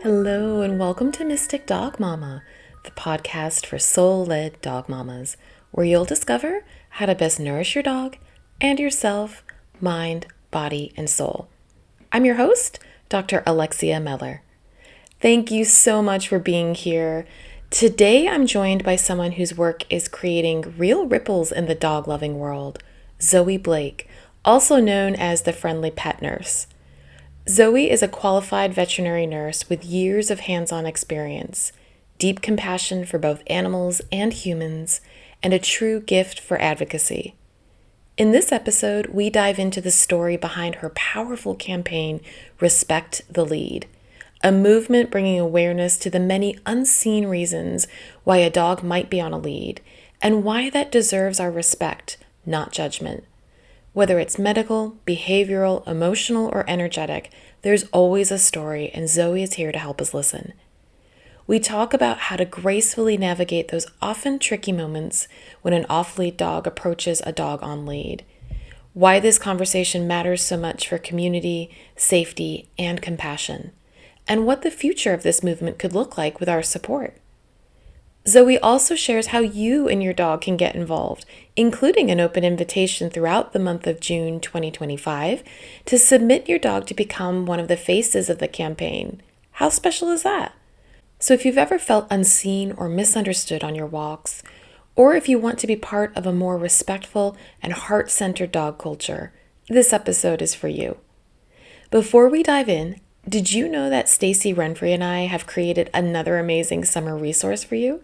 Hello, and welcome to Mystic Dog Mama, the podcast for soul led dog mamas, where you'll discover how to best nourish your dog and yourself, mind, body, and soul. I'm your host, Dr. Alexia Meller. Thank you so much for being here. Today, I'm joined by someone whose work is creating real ripples in the dog loving world, Zoe Blake, also known as the Friendly Pet Nurse. Zoe is a qualified veterinary nurse with years of hands-on experience, deep compassion for both animals and humans, and a true gift for advocacy. In this episode, we dive into the story behind her powerful campaign, Respect the Lead, a movement bringing awareness to the many unseen reasons why a dog might be on a lead, and why that deserves our respect, not judgment. Whether it's medical, behavioral, emotional, or energetic, there's always a story, and Zoe is here to help us listen. We talk about how to gracefully navigate those often tricky moments when an off-lead dog approaches a dog on lead, why this conversation matters so much for community, safety, and compassion, and what the future of this movement could look like with our support. Zoe also shares how you and your dog can get involved, including an open invitation throughout the month of June 2025 to submit your dog to become one of the faces of the campaign. How special is that? So if you've ever felt unseen or misunderstood on your walks, or if you want to be part of a more respectful and heart-centered dog culture, this episode is for you. Before we dive in, did you know that Stacy Renfrey and I have created another amazing summer resource for you?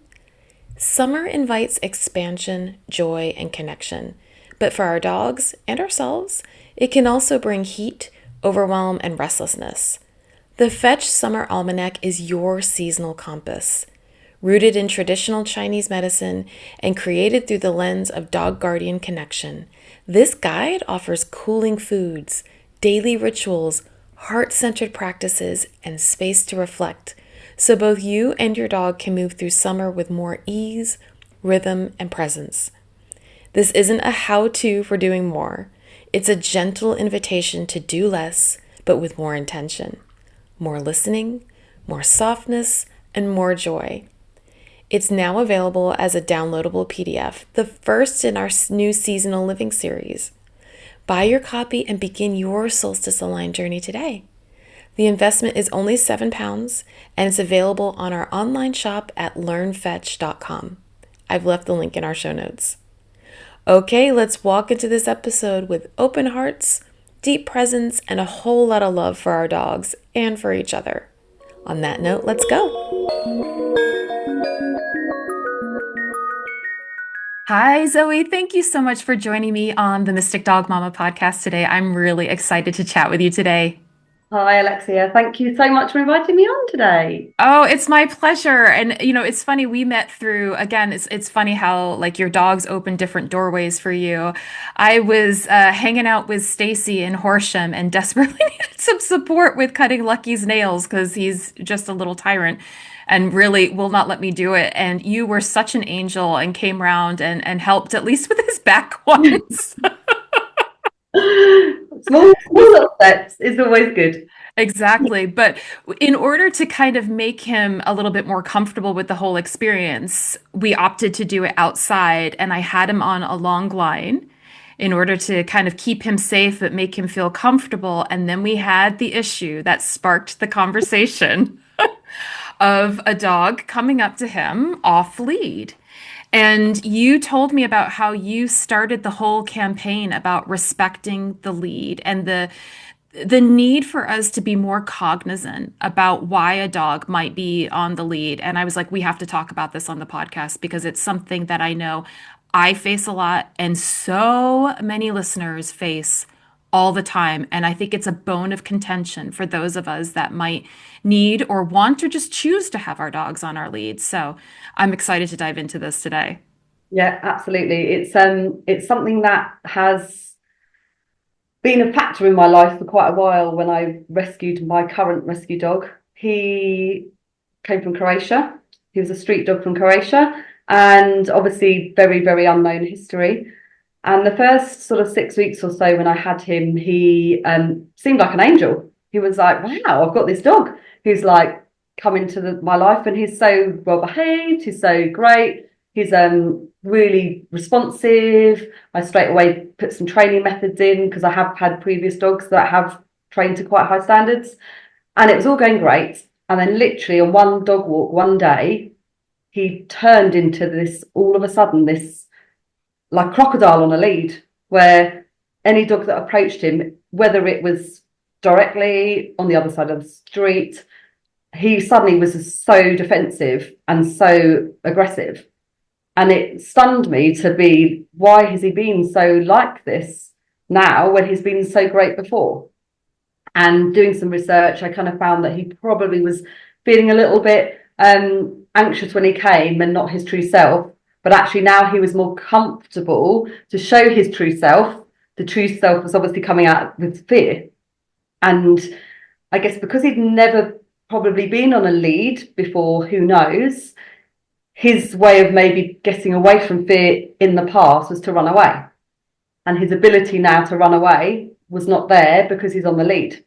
Summer invites expansion, joy, and connection. But for our dogs and ourselves, it can also bring heat, overwhelm, and restlessness. The Fetch Summer Almanac is your seasonal compass. Rooted in traditional Chinese medicine and created through the lens of dog guardian connection, this guide offers cooling foods, daily rituals, heart-centered practices, and space to reflect, so both you and your dog can move through summer with more ease, rhythm, and presence. This isn't a how-to for doing more. It's a gentle invitation to do less, but with more intention, more listening, more softness, and more joy. It's now available as a downloadable PDF, the first in our new seasonal living series. Buy your copy and begin your solstice-aligned journey today. The investment is only £7, and it's available on our online shop at learnfetch.com. I've left the link in our show notes. Okay, let's walk into this episode with open hearts, deep presence, and a whole lot of love for our dogs and for each other. On that note, let's go. Hi, Zoe. Thank you so much for joining me on the Mystic Dog Mama podcast today. I'm really excited to chat with you today. Hi, Alexia. Thank you so much for inviting me on today. Oh, it's my pleasure. And it's funny, we met through, again, it's funny how like your dogs open different doorways for you. I was hanging out with Stacy in Horsham and desperately needed some support with cutting Lucky's nails because he's just a little tyrant and really will not let me do it. And you were such an angel and came around and helped at least with his back once. Small little steps is always good. Exactly. But in order to kind of make him a little bit more comfortable with the whole experience, we opted to do it outside, and I had him on a long line in order to kind of keep him safe but make him feel comfortable. And then we had the issue that sparked the conversation of a dog coming up to him off lead. And you told me about how you started the whole campaign about respecting the lead and the need for us to be more cognizant about why a dog might be on the lead. And I was like, we have to talk about this on the podcast because it's something that I know I face a lot and so many listeners face all the time. And I think it's a bone of contention for those of us that might need or want or just choose to have our dogs on our lead. So I'm excited to dive into this today. Yeah, absolutely. It's something that has been a factor in my life for quite a while. When I rescued my current rescue dog, he came from Croatia. He was a street dog from Croatia, and obviously very, very unknown history. And the first sort of 6 weeks or so when I had him, he seemed like an angel. He was like, wow, I've got this dog who's like come into my life, and he's so well behaved, he's so great, he's really responsive. I straight away put some training methods in because I have had previous dogs that have trained to quite high standards, and it was all going great. And then literally on one dog walk one day, he turned into this, all of a sudden, this like crocodile on a lead, where any dog that approached him, whether it was directly on the other side of the street, he suddenly was so defensive and so aggressive. And it stunned me to be, why has he been so like this now when he's been so great before? And doing some research, I kind of found that he probably was feeling a little bit anxious when he came and not his true self. But actually now he was more comfortable to show his true self. The true self was obviously coming out with fear. And I guess because he'd never probably been on a lead before, who knows, his way of maybe getting away from fear in the past was to run away. And his ability now to run away was not there because he's on the lead.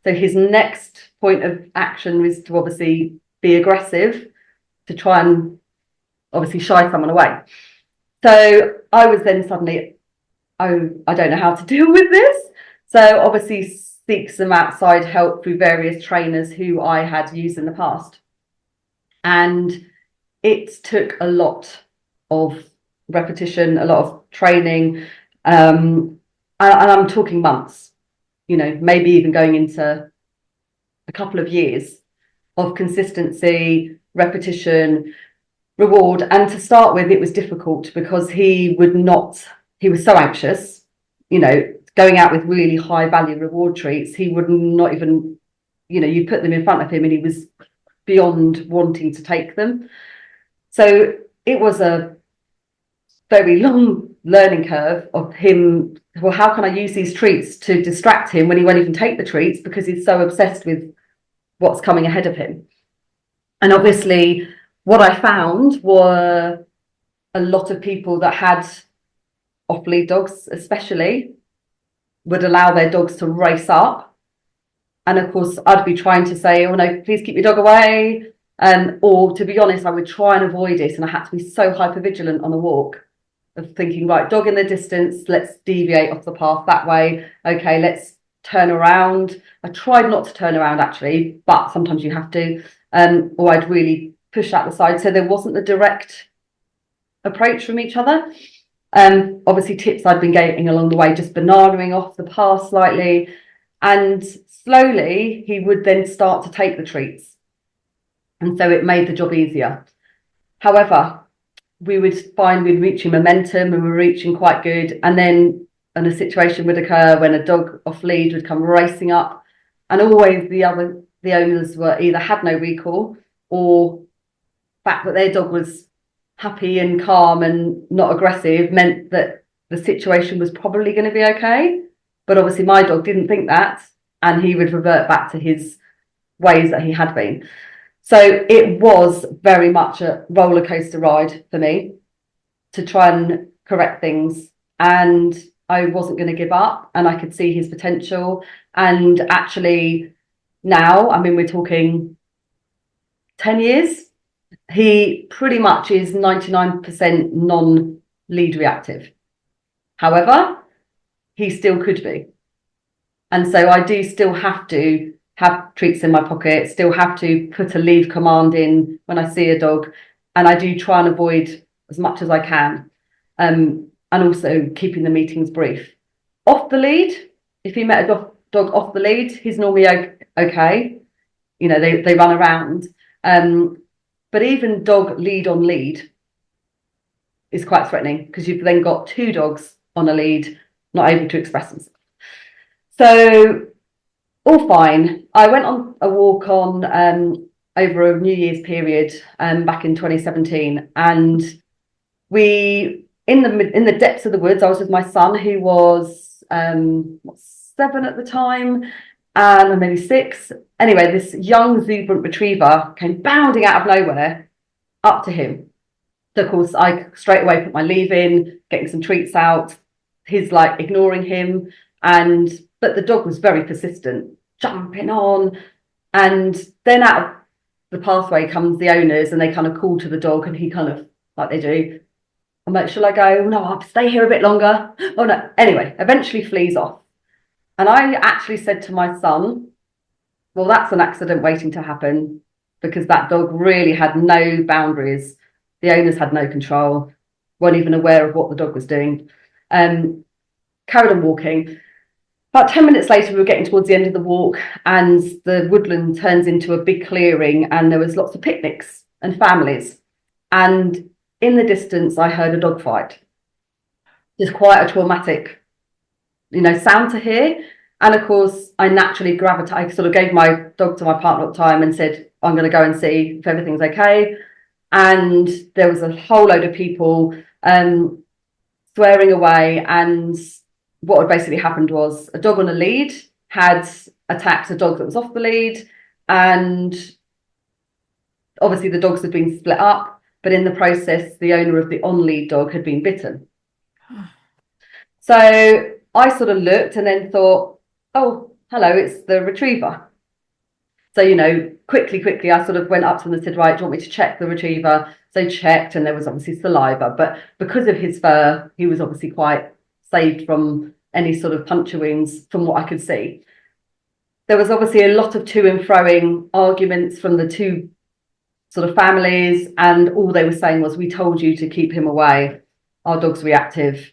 So his next point of action is to obviously be aggressive, to try and obviously shy someone away. So I was then suddenly, oh, I don't know how to deal with this. So obviously seek some outside help through various trainers who I had used in the past. And it took a lot of repetition, a lot of training, and I'm talking months, maybe even going into a couple of years of consistency, repetition, reward. And to start with, it was difficult because he was so anxious, going out with really high value reward treats. He would not even, you put them in front of him and he was beyond wanting to take them. So it was a very long learning curve of him. Well, how can I use these treats to distract him when he won't even take the treats because he's so obsessed with what's coming ahead of him? And obviously what I found were a lot of people that had off-lead dogs especially would allow their dogs to race up. And of course, I'd be trying to say, oh no, please keep your dog away. Or to be honest, I would try and avoid it. And I had to be so hyper vigilant on the walk of thinking, right, dog in the distance, let's deviate off the path that way. Okay, let's turn around. I tried not to turn around actually, but sometimes you have to. Or I'd really push out the side. So there wasn't the direct approach from each other. Obviously tips I'd been getting along the way, just bananaing off the path slightly. And slowly he would then start to take the treats. And so it made the job easier. However, we would find we'd reaching momentum and we were reaching quite good. And then a situation would occur when a dog off lead would come racing up. And always the owners were either had no recall or the fact that their dog was happy and calm and not aggressive meant that the situation was probably going to be okay. But obviously my dog didn't think that, and he would revert back to his ways that he had been. So it was very much a roller coaster ride for me to try and correct things. And I wasn't going to give up, and I could see his potential. And actually now, I mean, we're talking 10 years, he pretty much is 99% non-lead reactive. However, he still could be. And so I do still have to have treats in my pocket, still have to put a leave command in when I see a dog. And I do try and avoid as much as I can. And also keeping the meetings brief. Off the lead, if you met a dog off the lead, he's normally okay. You know, they run around. But even dog lead on lead is quite threatening because you've then got two dogs on a lead not able to express themselves. So all fine. I went on a walk on over a New Year's period back in 2017, and we in the depths of the woods. I was with my son, who was 7 at the time, and maybe 6. Anyway, this young exuberant retriever came bounding out of nowhere up to him. So of course, I straight away put my leave in, getting some treats out. He's like ignoring him, but the dog was very persistent, jumping on, and then out of the pathway comes the owners, and they kind of call to the dog, and he kind of, like they do, I'm like, shall I go? No, I'll stay here a bit longer. Oh no. Anyway, eventually flees off. And I actually said to my son, well, that's an accident waiting to happen, because that dog really had no boundaries. The owners had no control, weren't even aware of what the dog was doing. Carried on walking. About 10 minutes later, we were getting towards the end of the walk, and the woodland turns into a big clearing, and there was lots of picnics and families. And in the distance, I heard a dog fight. Just quite a traumatic, sound to hear. And of course, I naturally gravitated. I sort of gave my dog to my partner at the time and said, I'm going to go and see if everything's okay. And there was a whole load of people swearing away. And what had basically happened was a dog on a lead had attacked a dog that was off the lead. And obviously the dogs had been split up. But in the process, the owner of the on-lead dog had been bitten. So I sort of looked and then thought, oh, hello, it's the retriever. So, quickly, I sort of went up to them and said, right, do you want me to check the retriever? So checked, and there was obviously saliva. But because of his fur, he was obviously quite saved from any sort of puncture wounds from what I could see. There was obviously a lot of to and froing arguments from the two sort of families, and all they were saying was, we told you to keep him away. Our dog's reactive.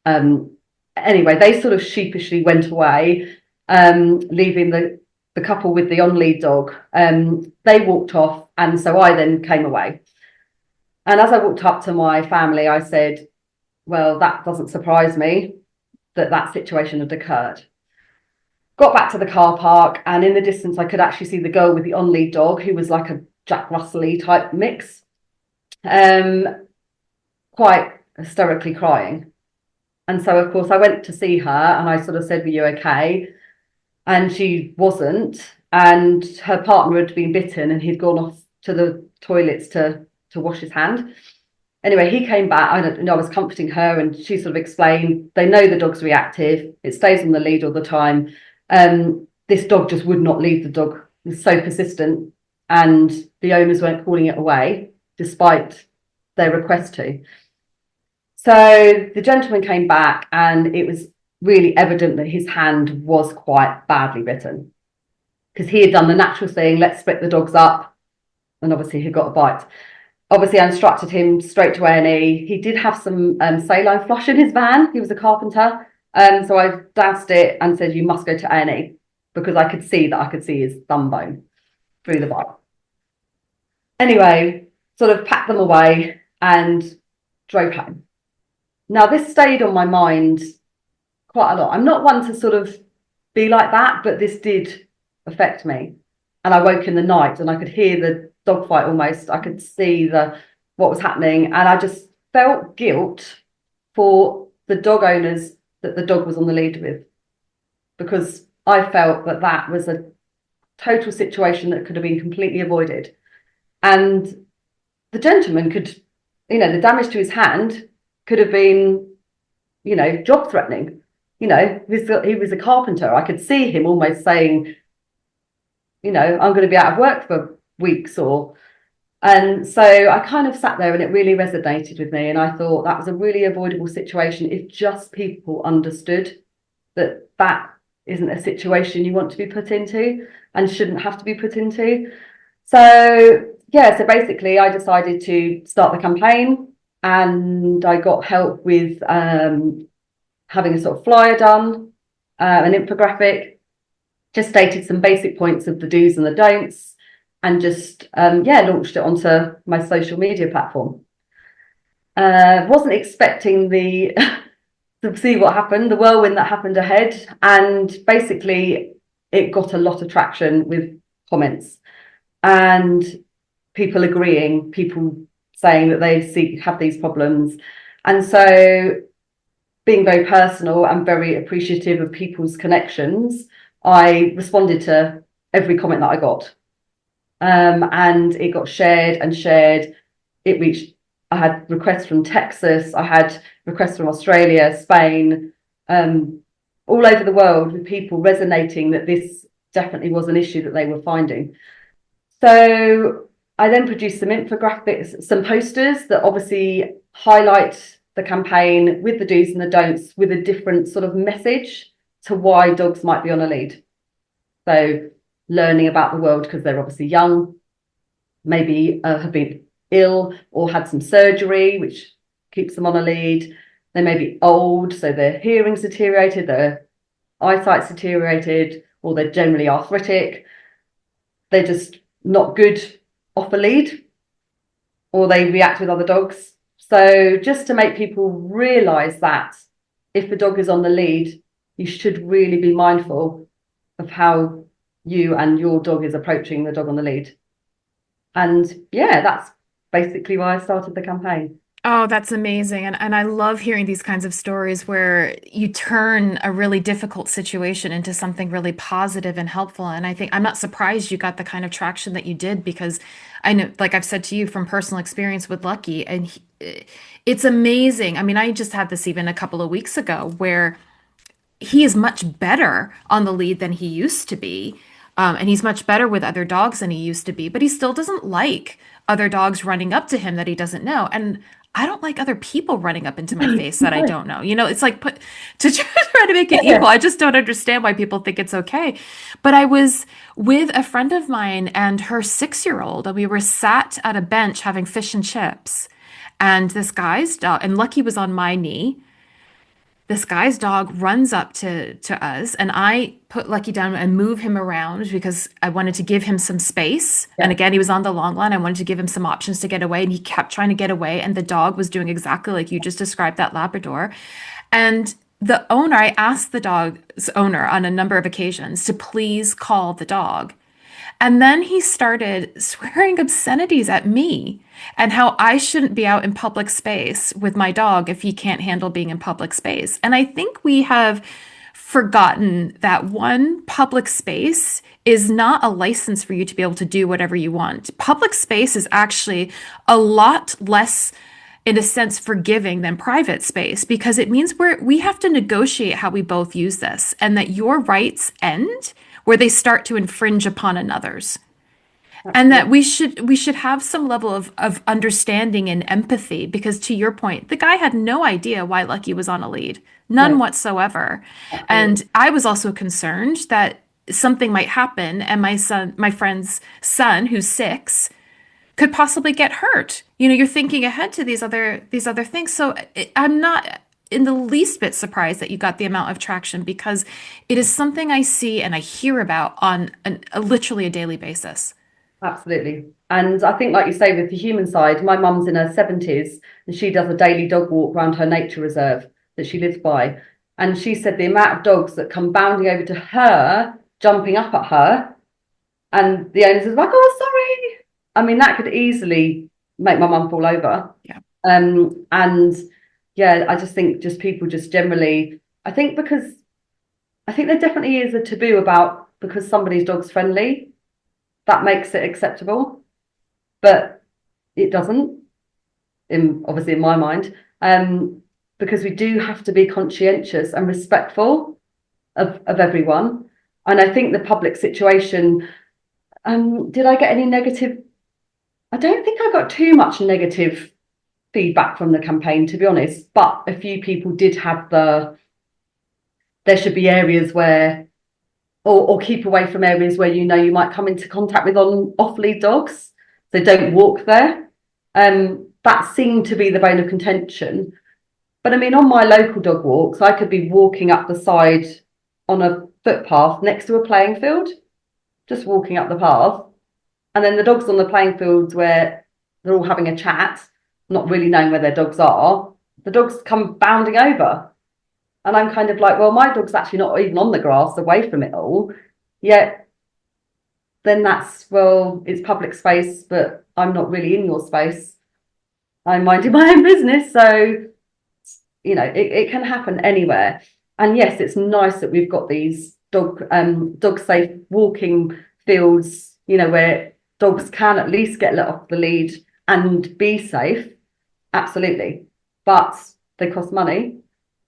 Anyway, they sort of sheepishly went away, leaving the couple with the on-lead dog. They walked off, and so I then came away. And as I walked up to my family, I said, well, that doesn't surprise me that situation had occurred. Got back to the car park, and in the distance, I could actually see the girl with the on-lead dog, who was like a Jack Russell-y type mix, quite hysterically crying. And so, of course, I went to see her, and I sort of said, were you okay? And she wasn't. And her partner had been bitten, and he'd gone off to the toilets to wash his hand. Anyway, he came back. I was comforting her, and she sort of explained, they know the dog's reactive. It stays on the lead all the time. This dog just would not leave the dog. It was so persistent, and the owners weren't calling it away, despite their request to. So the gentleman came back, and it was really evident that his hand was quite badly bitten, because he had done the natural thing, let's split the dogs up, and obviously he got a bite. Obviously, I instructed him straight to A&E. He did have some saline flush in his van. He was a carpenter. So I doused it and said, you must go to A&E, because I could see his thumb bone through the bite. Anyway, sort of packed them away and drove home. Now, this stayed on my mind quite a lot. I'm not one to sort of be like that, but this did affect me. And I woke in the night, and I could hear the dogfight almost. I could see what was happening, and I just felt guilt for the dog owners that the dog was on the lead with, because I felt that was a total situation that could have been completely avoided. And the gentleman could, the damage to his hand could have been, job threatening. He was a carpenter. I could see him almost saying, I'm going to be out of work for weeks and so I kind of sat there, and it really resonated with me. And I thought that was a really avoidable situation if just people understood that isn't a situation you want to be put into and shouldn't have to be put into. So basically I decided to start the campaign, and I got help with having a sort of flyer done, an infographic, just stated some basic points of the do's and the don'ts, and just launched it onto my social media platform. Wasn't expecting to see what happened, the whirlwind that happened ahead, and basically it got a lot of traction with comments and people agreeing, people saying that they have these problems. And so, being very personal and very appreciative of people's connections, I responded to every comment that I got. And it got shared and shared. I had requests from Texas, I had requests from Australia, Spain, all over the world, with people resonating that this definitely was an issue that they were finding. So I then produced some infographics, some posters that obviously highlight the campaign with the do's and the don'ts, with a different sort of message to why dogs might be on a lead. So learning about the world because they're obviously young, maybe have been ill or had some surgery, which keeps them on a lead. They may be old, so their hearing's deteriorated, their eyesight's deteriorated, or they're generally arthritic. They're just not good off a lead, or they react with other dogs. So just to make people realise that if the dog is on the lead, you should really be mindful of how you and your dog is approaching the dog on the lead. And yeah, that's basically why I started the campaign. Oh, that's amazing. And I love hearing these kinds of stories where you turn a really difficult situation into something really positive and helpful. And I think I'm not surprised you got the kind of traction that you did because I know, like I've said to you from personal experience with Lucky, and it's amazing. I mean, I just had this even a couple of weeks ago where he is much better on the lead than he used to be. And he's much better with other dogs than he used to be, but he still doesn't like other dogs running up to him that he doesn't know. And I don't like other people running up into my face that I don't know. You know, it's like put to try to make it equal. I just don't understand why people think it's okay. But I was with a friend of mine and her 6-year-old, and we were sat at a bench having fish and chips. And this guy's dog, and Lucky was on my knee. This guy's dog runs up to us, and I put Lucky down and move him around because I wanted to give him some space. And Yeah. again, he was on the long line. I wanted to give him some options to get away, and he kept trying to get away. And the dog was doing exactly like you just described, that Labrador. And the owner, I asked the dog's owner on a number of occasions to please call the dog. And then he started swearing obscenities at me and how I shouldn't be out in public space with my dog if he can't handle being in public space. And I think we have forgotten that one, public space is not a license for you to be able to do whatever you want. Public space is actually a lot less, in a sense, forgiving than private space because it means we have to negotiate how we both use this and that your rights end where they start to infringe upon another's, and that Absolutely. we should have some level of understanding and empathy because to your point, the guy had no idea why Lucky was on a lead, none No, whatsoever. absolutely. And I was also concerned that something might happen and my friend's son, who's 6, could possibly get hurt. You know, you're thinking ahead to these other things. So I'm not in the least bit surprised that you got the amount of traction because it is something I see and I hear about on literally a daily basis. Absolutely. And I think, like you say, with the human side, my mum's in her 70s and she does a daily dog walk around her nature reserve that she lives by. And she said the amount of dogs that come bounding over to her, jumping up at her, and the owners is like, oh, sorry. I mean, that could easily make my mum fall over. Yeah. And yeah, I just think just people just generally, I think because I think there definitely is a taboo about because somebody's dog's friendly, that makes it acceptable, but it doesn't, obviously in my mind, because we do have to be conscientious and respectful of everyone. And I think the public situation, did I get any negative? I don't think I got too much negative feedback from the campaign, to be honest, but a few people did have there should be areas where or keep away from areas where you know you might come into contact with on off-lead dogs. So don't walk there. That seemed to be the bone of contention. But I mean, on my local dog walks, I could be walking up the side on a footpath next to a playing field, just walking up the path. And then the dogs on the playing fields where they're all having a chat, not really knowing where their dogs are, the dogs come bounding over. And I'm kind of like, well, my dog's actually not even on the grass away from it all. Yet then that's, well, it's public space, but I'm not really in your space. I'm minding my own business. So, you know, it can happen anywhere. And yes, it's nice that we've got these dog safe walking fields, you know, where dogs can at least get let off the lead and be safe. Absolutely. But they cost money.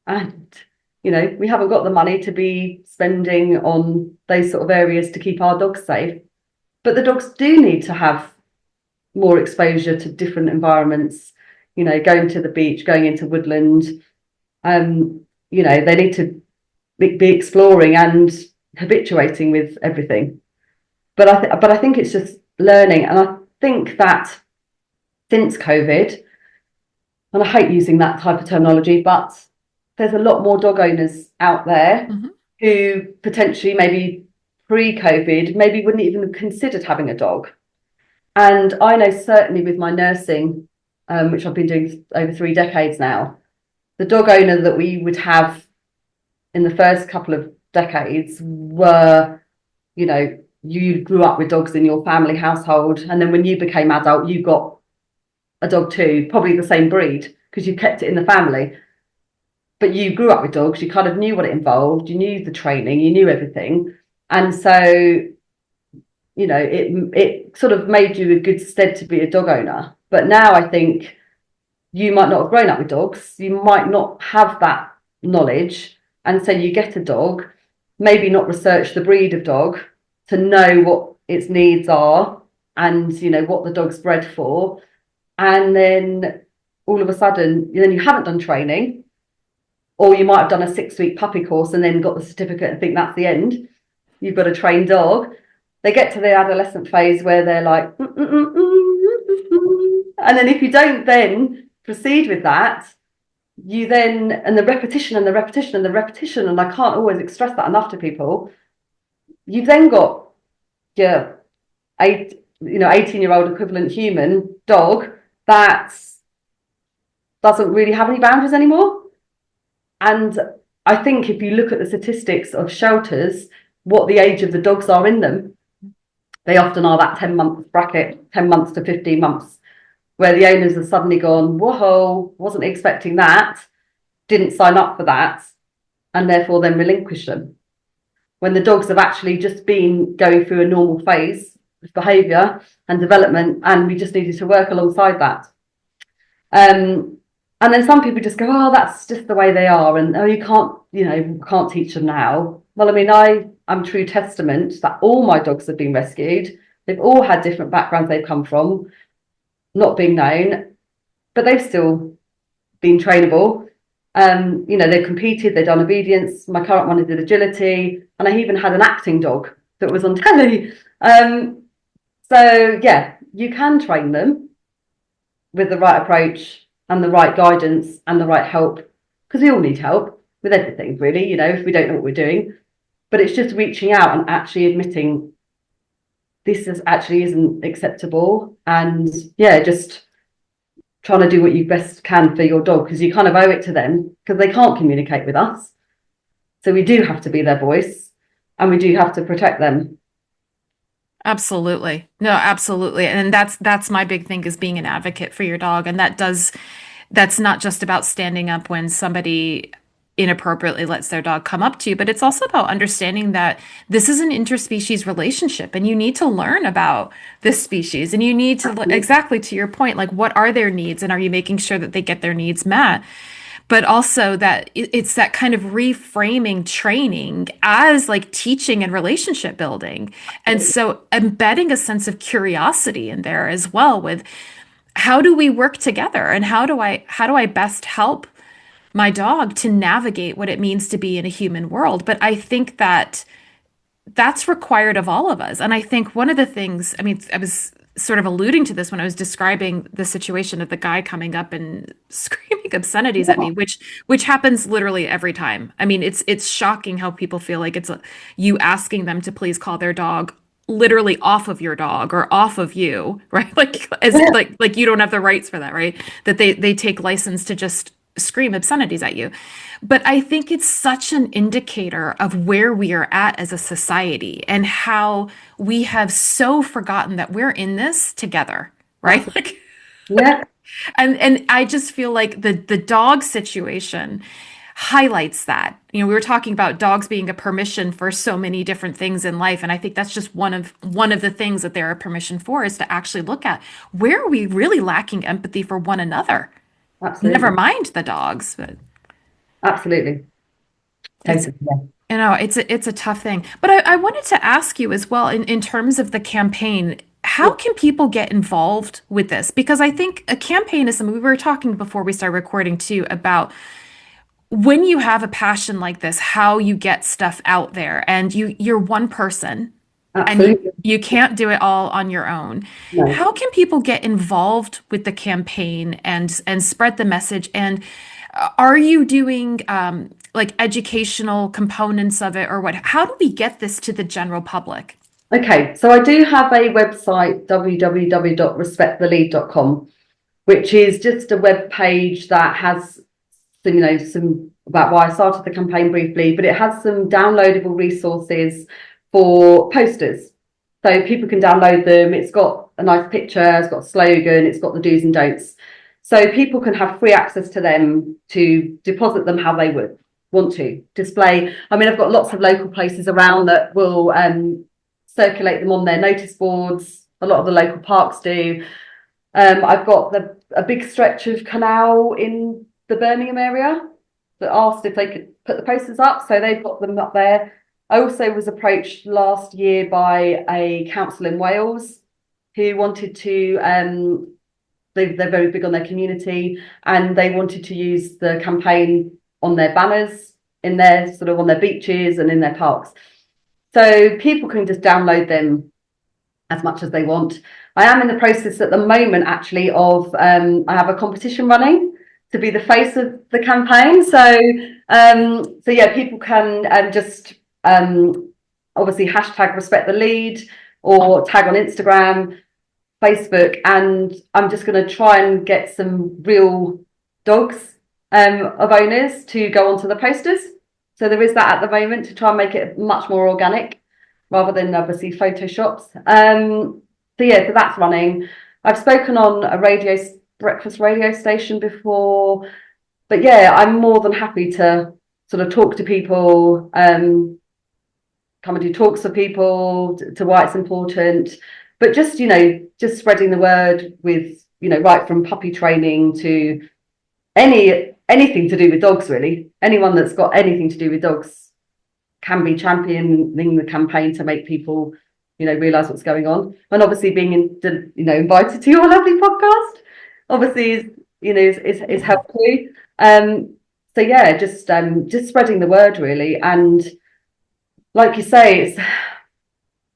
And, you know, we haven't got the money to be spending on those sort of areas to keep our dogs safe. But the dogs do need to have more exposure to different environments, going to the beach, going into woodland. They need to be exploring and habituating with everything. But I think it's just learning. And I think that since COVID, and I hate using that type of terminology, but there's a lot more dog owners out there who potentially maybe pre-COVID maybe wouldn't even have considered having a dog. And I know certainly with my nursing, which I've been doing over 3 decades now, the dog owner that we would have in the first couple of decades were, you grew up with dogs in your family household, and then when you became adult, you got a dog too, probably the same breed, because you kept it in the family. But you grew up with dogs, you kind of knew what it involved, you knew the training, you knew everything. And so, it sort of made you a good stead to be a dog owner. But now I think you might not have grown up with dogs, you might not have that knowledge. And so you get a dog, maybe not research the breed of dog to know what its needs are and, what the dog's bred for. And then all of a sudden, then you haven't done training, or you might have done a 6-week puppy course and then got the certificate and think that's the end. You've got a trained dog. They get to the adolescent phase where they're like, and then if you don't then proceed with that, and the repetition and the repetition and the repetition, and I can't always stress that enough to people, you've then got your 18-year-old equivalent human dog that doesn't really have any boundaries anymore. And I think if you look at the statistics of shelters, what the age of the dogs are in them, they often are that 10-month bracket, 10 months to 15 months, where the owners have suddenly gone, whoa, wasn't expecting that, didn't sign up for that, and therefore then relinquish them. When the dogs have actually just been going through a normal phase of behaviour and development, and we just needed to work alongside that. And then some people just go, oh, that's just the way they are, and you can't teach them now. Well, I mean, I'm true testament that all my dogs have been rescued. They've all had different backgrounds they've come from, not being known, but they've still been trainable. They've competed, they've done obedience. My current one did agility, and I even had an acting dog that was on telly. So yeah, you can train them with the right approach and the right guidance and the right help, because we all need help with everything, really, if we don't know what we're doing. But it's just reaching out and actually admitting this actually isn't acceptable, and just trying to do what you best can for your dog, because you kind of owe it to them, because they can't communicate with us. So we do have to be their voice, and we do have to protect them. Absolutely. No, absolutely. And that's my big thing, is being an advocate for your dog. And that's not just about standing up when somebody inappropriately lets their dog come up to you, but it's also about understanding that this is an interspecies relationship, and you need to learn about this species, and you need to, exactly to your point, like, what are their needs, and are you making sure that they get their needs met? But also that it's that kind of reframing training as like teaching and relationship building. And so embedding a sense of curiosity in there as well, with how do we work together, and how do I best help my dog to navigate what it means to be in a human world. But I think that that's required of all of us. And I think one of the things, I mean, I was sort of alluding to this when I was describing the situation of the guy coming up and screaming obscenities at me, which happens literally every time. I mean, it's shocking how people feel like it's you asking them to please call their dog literally off of your dog or off of you, right? Like like you don't have the rights for that, right? That they take license to just scream obscenities at you. But I think it's such an indicator of where we are at as a society, and how we have so forgotten that we're in this together, right? Like, Yeah. and I just feel like the dog situation highlights that. We were talking about dogs being a permission for so many different things in life, and I think that's just one of the things that they're a permission for, is to actually look at where are we really lacking empathy for one another. Absolutely. Never mind the dogs, but Absolutely. Totally. You know, it's a tough thing. But I wanted to ask you as well in terms of the campaign, how can people get involved with this? Because I think a campaign is something we were talking before we started recording too about when you have a passion like this, how you get stuff out there and you're one person and Absolutely. you can't do it all on your own. No. How can people get involved with the campaign and spread the message? And are you doing like educational components of it or what? How do we get this to the general public? Okay, so I do have a website, www.respectthelead.com, which is just a web page that has some, some about why I started the campaign briefly, but it has some downloadable resources for posters. So people can download them. It's got a nice picture, it's got a slogan, it's got the do's and don'ts. So people can have free access to them to deposit them how they would want to display. I mean, I've got lots of local places around that will circulate them on their notice boards. A lot of the local parks do. I've got a big stretch of canal in the Birmingham area that asked if they could put the posters up, so they've got them up there. I also was approached last year by a council in Wales who wanted to, they're very big on their community, and they wanted to use the campaign on their banners, in their sort of on their beaches and in their parks. So people can just download them as much as they want. I am in the process at the moment, actually, of I have a competition running to be the face of the campaign. So yeah, people can just obviously hashtag respect the lead or tag on Instagram, Facebook, and I'm just going to try and get some real dogs of owners to go onto the posters. So there is that at the moment to try and make it much more organic rather than obviously photoshops. So yeah, so that's running. I've spoken on a breakfast radio station before, but yeah, I'm more than happy to sort of talk to people, come and do talks for people to why it's important, but just just spreading the word with right from puppy training to anything to do with dogs, really. Anyone that's got anything to do with dogs can be championing the campaign to make people realize what's going on. And obviously being invited to your lovely podcast obviously is helpful. So yeah, just spreading the word, really. And like you say,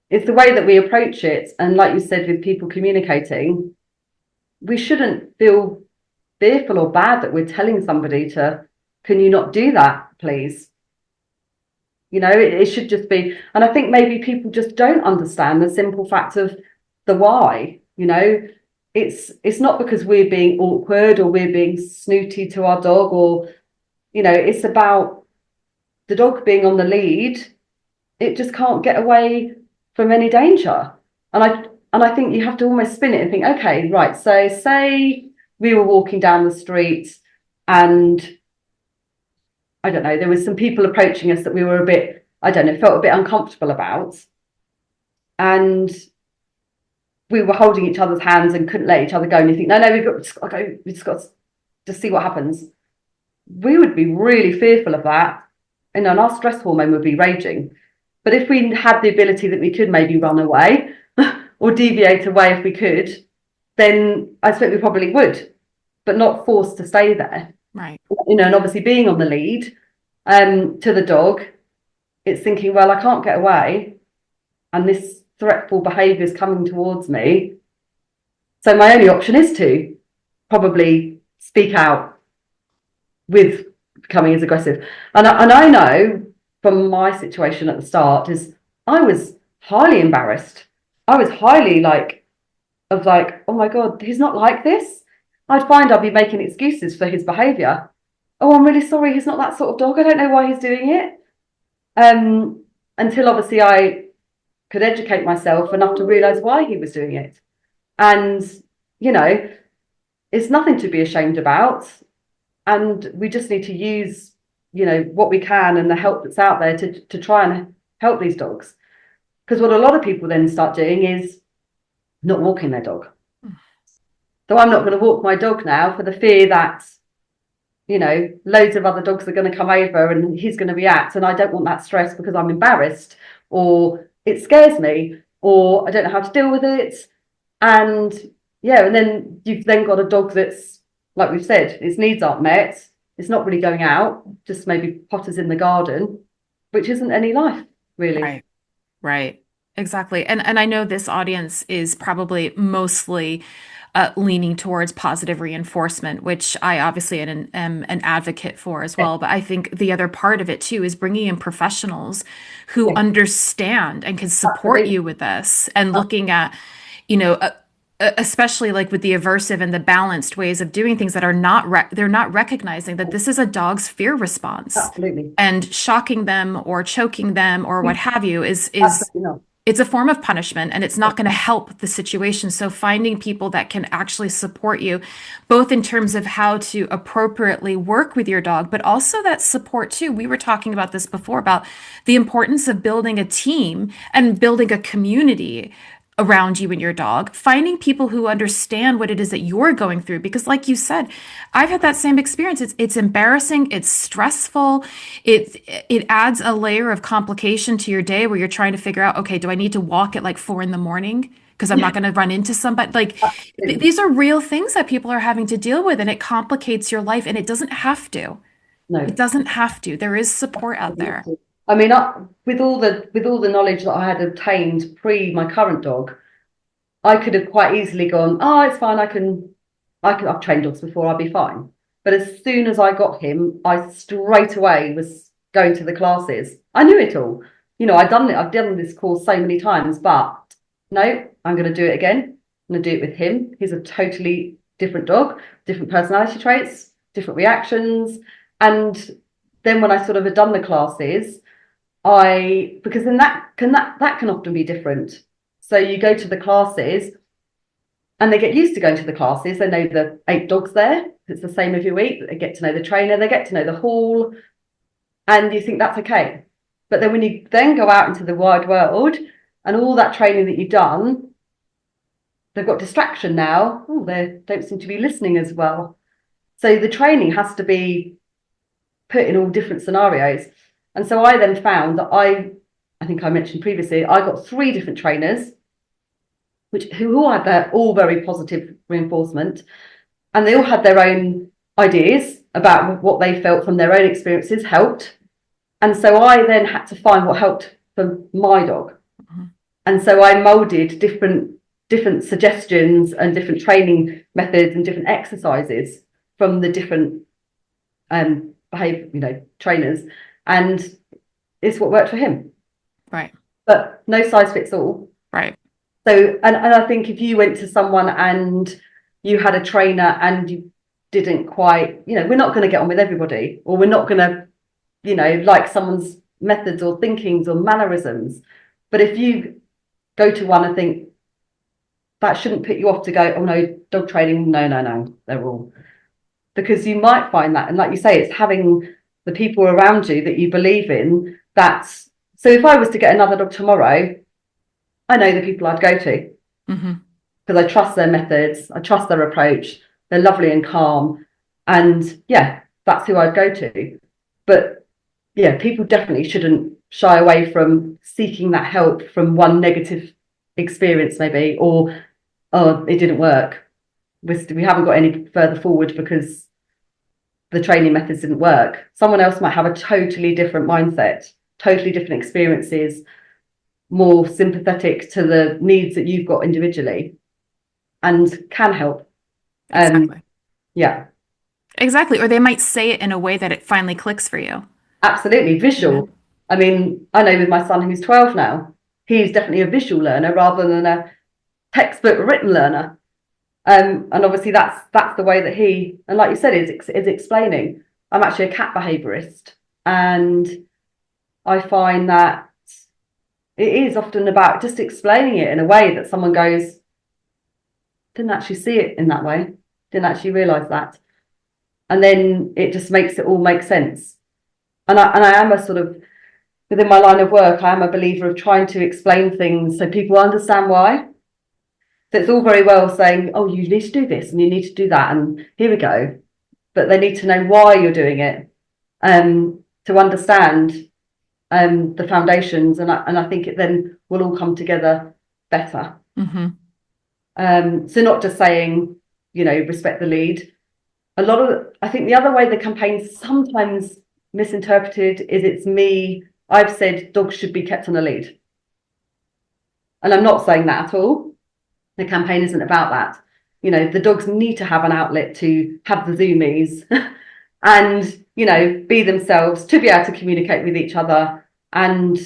it's the way that we approach it, and like you said, with people communicating, we shouldn't feel fearful or bad that we're telling somebody can you not do that, please? It should just be, and I think maybe people just don't understand the simple fact of the why. It's not because we're being awkward or we're being snooty to our dog, or it's about the dog being on the lead. It just can't get away from any danger. And I think you have to almost spin it and think, okay, right, so say we were walking down the street and I don't know, there was some people approaching us that we were felt a bit uncomfortable about. And we were holding each other's hands and couldn't let each other go. And you think, no, we've just got to go. We've just got to just see what happens. We would be really fearful of that. And our stress hormone would be raging. But if we had the ability that we could maybe run away or deviate away if we could, then I expect we probably would, but not forced to stay there. Right. And obviously being on the lead to the dog, it's thinking, well, I can't get away and this threatful behaviour is coming towards me. So my only option is to probably speak out with becoming as aggressive. And I know from my situation at the start is I was highly embarrassed. I was highly oh my God, he's not like this. I'd find I'd be making excuses for his behaviour. Oh, I'm really sorry, he's not that sort of dog. I don't know why he's doing it. Until obviously I could educate myself enough to realise why he was doing it. And, it's nothing to be ashamed about. And we just need to use, what we can and the help that's out there to try and help these dogs. Because what a lot of people then start doing is not walking their dog. So I'm not going to walk my dog now for the fear that loads of other dogs are going to come over and he's going to react, and I don't want that stress because I'm embarrassed, or it scares me, or I don't know how to deal with it. And and then you've then got a dog that's, like we've said, its needs aren't met, it's not really going out, just maybe potters in the garden, which isn't any life, really. Right. Exactly. And I know this audience is probably mostly leaning towards positive reinforcement, which I obviously am an advocate for as well. But I think the other part of it too is bringing in professionals who understand and can support Absolutely. you with this, and looking at, you know, especially like with the aversive and the balanced ways of doing things that are they're not recognizing that this is a dog's fear response, Absolutely. and shocking them or choking them or what have you is Absolutely not. it's a form of punishment, and it's not going to help the situation. So finding people that can actually support you, both in terms of how to appropriately work with your dog, but also that support too. We were talking about this before, about the importance of building a team and building a community around you and your dog, finding people who understand what it is that you're going through. Because like you said, I've had that same experience. It's embarrassing, it's stressful, it adds a layer of complication to your day where you're trying to figure out, okay, do I need to walk at like 4 a.m. because I'm not going to run into somebody? Like these are real things that people are having to deal with, and it complicates your life, and it doesn't have to. No. It doesn't have to. There is support out there. I mean, with all the knowledge that I had obtained pre my current dog, I could have quite easily gone, oh, it's fine. I've trained dogs before. I'll be fine. But as soon as I got him, I straight away was going to the classes. I knew it all. I've done this course so many times, but no, I'm going to do it again. I'm going to do it with him. He's a totally different dog, different personality traits, different reactions. And then when I sort of had done the classes, because then that can often be different. So you go to the classes and they get used to going to the classes. They know the 8 dogs there. It's the same every week. They get to know the trainer. They get to know the hall. And you think that's okay. But then when you then go out into the wide world and all that training that you've done, they've got distraction now. Oh, they don't seem to be listening as well. So the training has to be put in all different scenarios. And so I then found that I think I mentioned previously, I got 3 different trainers, who all had their all very positive reinforcement, and they all had their own ideas about what they felt from their own experiences helped. And so I then had to find what helped for my dog. Mm-hmm. And so I molded different suggestions and different training methods and different exercises from the different behavior, trainers, and it's what worked for him. Right. But no size fits all. Right. So, and I think if you went to someone and you had a trainer and you didn't quite, we're not going to get on with everybody, or we're not going to, like someone's methods or thinkings or mannerisms. But if you go to one and think that shouldn't put you off to go, oh no, dog training, no, they're all. Because you might find that, and like you say, it's having the people around you that you believe in. So if I was to get another dog tomorrow, I know the people I'd go to, because I trust their methods, I trust their approach, they're lovely and calm, and that's who I'd go to. But people definitely shouldn't shy away from seeking that help from one negative experience maybe, or it didn't work, we haven't got any further forward because the training methods didn't work. Someone else might have a totally different mindset, totally different experiences, more sympathetic to the needs that you've got individually, and can help. Exactly. Exactly. Or they might say it in a way that it finally clicks for you. Absolutely. Visual. I mean, I know with my son who's 12 now, he's definitely a visual learner rather than a textbook written learner. And obviously that's the way that he, and like you said, is explaining. I'm actually a cat behaviourist, and I find that it is often about just explaining it in a way that someone goes, didn't actually see it in that way, didn't actually realise that. And then it just makes it all make sense. And I am a sort of, within my line of work, I am a believer of trying to explain things so people understand why. So it's all very well saying, oh, you need to do this and you need to do that, and here we go. but they need to know why you're doing it, to understand the foundations, and I think it then will all come together better. So not just saying, respect the lead. I think the other way the campaign's sometimes misinterpreted is I've said dogs should be kept on a lead. And I'm not saying that at all. The campaign isn't about that. The dogs need to have an outlet to have the zoomies and, be themselves, to be able to communicate with each other and,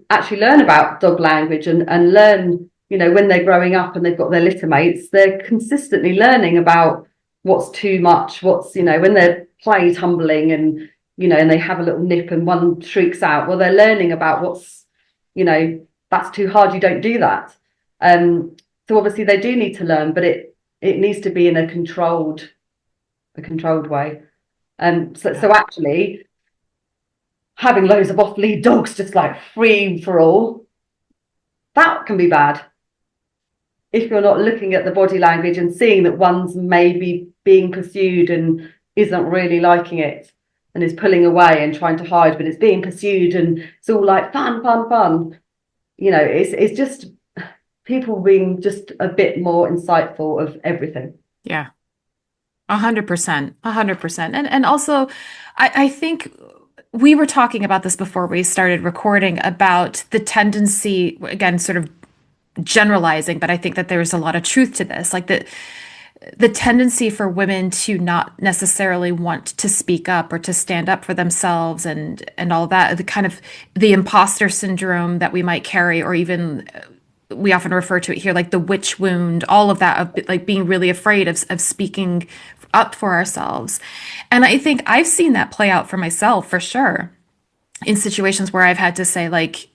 actually learn about dog language and learn, when they're growing up and they've got their litter mates, they're consistently learning about what's too much, what's, when they're play tumbling and, and they have a little nip and one shrieks out, well, they're learning about what's, that's too hard, you don't do that. So obviously they do need to learn, but it needs to be in a controlled way. So actually having loads of off-lead dogs just like free for all, that can be bad if you're not looking at the body language and seeing that one's maybe being pursued and isn't really liking it and is pulling away and trying to hide, but it's being pursued and it's all like fun. It's just people being just a bit more insightful of everything. Yeah. 100%. And also, I think we were talking about this before we started recording about the tendency, again, sort of generalizing, but I think that there's a lot of truth to this, like the tendency for women to not necessarily want to speak up or to stand up for themselves and all that, the kind of the imposter syndrome that we might carry, or even we often refer to it here, like the witch wound, all of that, of like being really afraid of speaking up for ourselves. And I think I've seen that play out for myself, for sure, in situations where I've had to say, like,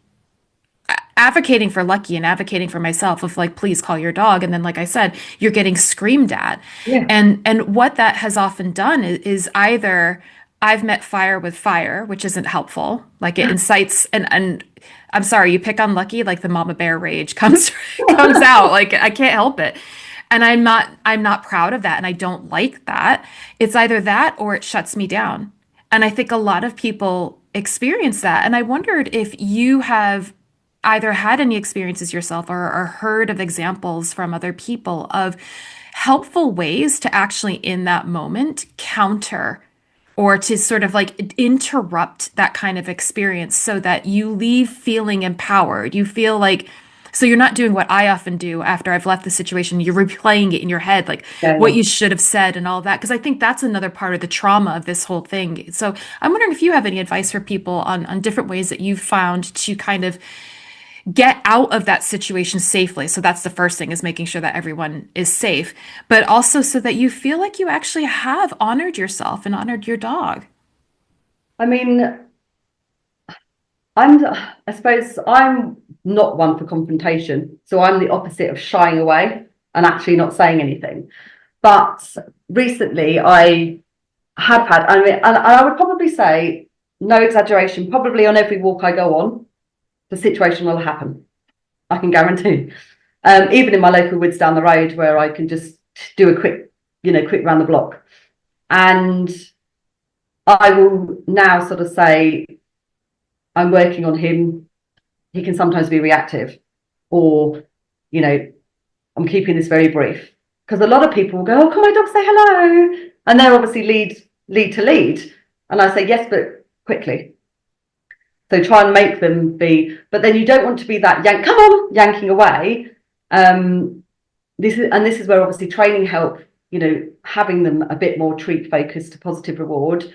advocating for Lucky and advocating for myself of like, please call your dog. And then, like I said, you're getting screamed at. Yeah. And what that has often done is either I've met fire with fire, which isn't helpful. Like it incites, and I'm sorry, you pick on Lucky, like the mama bear rage comes out. Like I can't help it. And I'm not proud of that. And I don't like that. It's either that or it shuts me down. And I think a lot of people experience that. And I wondered if you have either had any experiences yourself or heard of examples from other people of helpful ways to actually in that moment counter or to sort of like interrupt that kind of experience so that you leave feeling empowered. You feel like, so you're not doing what I often do after I've left the situation. You're replaying it in your head, like what you should have said and all that. Because I think that's another part of the trauma of this whole thing. So I'm wondering if you have any advice for people on different ways that you've found to kind of get out of that situation safely. So that's the first thing, is making sure that everyone is safe, but also so that you feel like you actually have honored yourself and honored your dog. I mean, I suppose I'm not one for confrontation. So I'm the opposite of shying away and actually not saying anything. But recently I have had, and I would probably say, no exaggeration, probably on every walk I go on, the situation will happen. I can guarantee. Even in my local woods down the road, where I can just do a quick round the block. And I will now sort of say, I'm working on him. He can sometimes be reactive, or, I'm keeping this very brief. Because a lot of people will go, oh, can my dog say hello? And they're obviously lead to lead. And I say, yes, but quickly. So try and make them be, but then you don't want to be that yanking away. This is where obviously training help, having them a bit more treat focused to positive reward.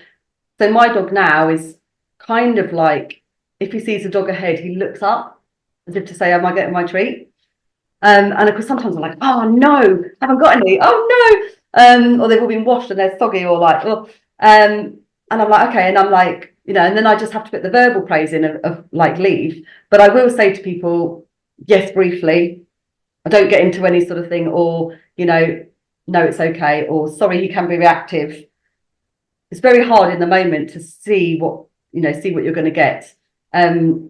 So my dog now is kind of like, if he sees a dog ahead, he looks up as if to say, am I getting my treat? And of course, sometimes I'm like, oh no, haven't got any. Oh no. Or they've all been washed and they're soggy, or like, oh. And I'm like, okay. And I'm like, and then I just have to put the verbal praise in of like leave. But I will say to people, yes, briefly. I don't get into any sort of thing, or, no, it's okay, or sorry, he can be reactive. It's very hard in the moment to see what you're going to get. Or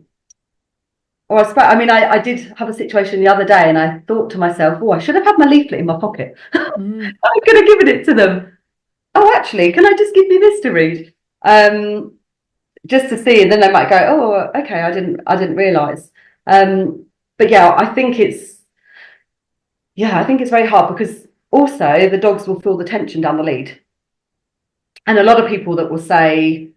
I did have a situation the other day, and I thought to myself, oh, I should have had my leaflet in my pocket. I could have given it to them. oh, actually, can I just give you this to read? Just to see, and then they might go, oh, okay, I didn't realise. But yeah, I think it's very hard because also the dogs will feel the tension down the lead. And a lot of people that will say,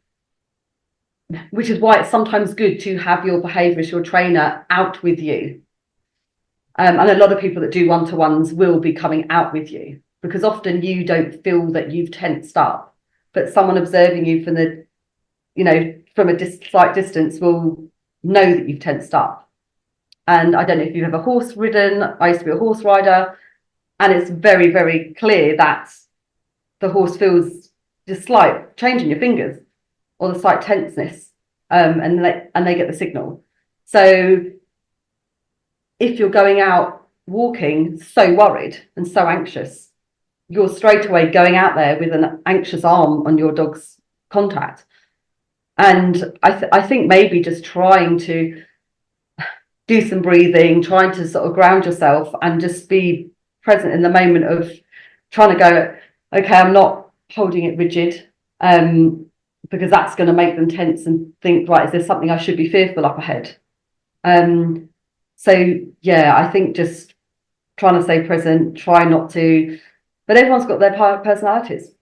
which is why it's sometimes good to have your behavioural trainer out with you. And a lot of people that do one-to-ones will be coming out with you because often you don't feel that you've tensed up, but someone observing you from from a slight distance will know that you've tensed up. And I don't know if you've ever horse ridden. I used to be a horse rider, and it's very, very clear that the horse feels the slight change in your fingers or the slight tenseness, and they get the signal. So if you're going out walking so worried and so anxious, you're straight away going out there with an anxious arm on your dog's contact. And I think maybe just trying to do some breathing, trying to sort of ground yourself and just be present in the moment of trying to go, okay, I'm not holding it rigid, because that's going to make them tense and think, right, is there something I should be fearful up ahead? So yeah, I think just trying to stay present, try not to, but everyone's got their personalities,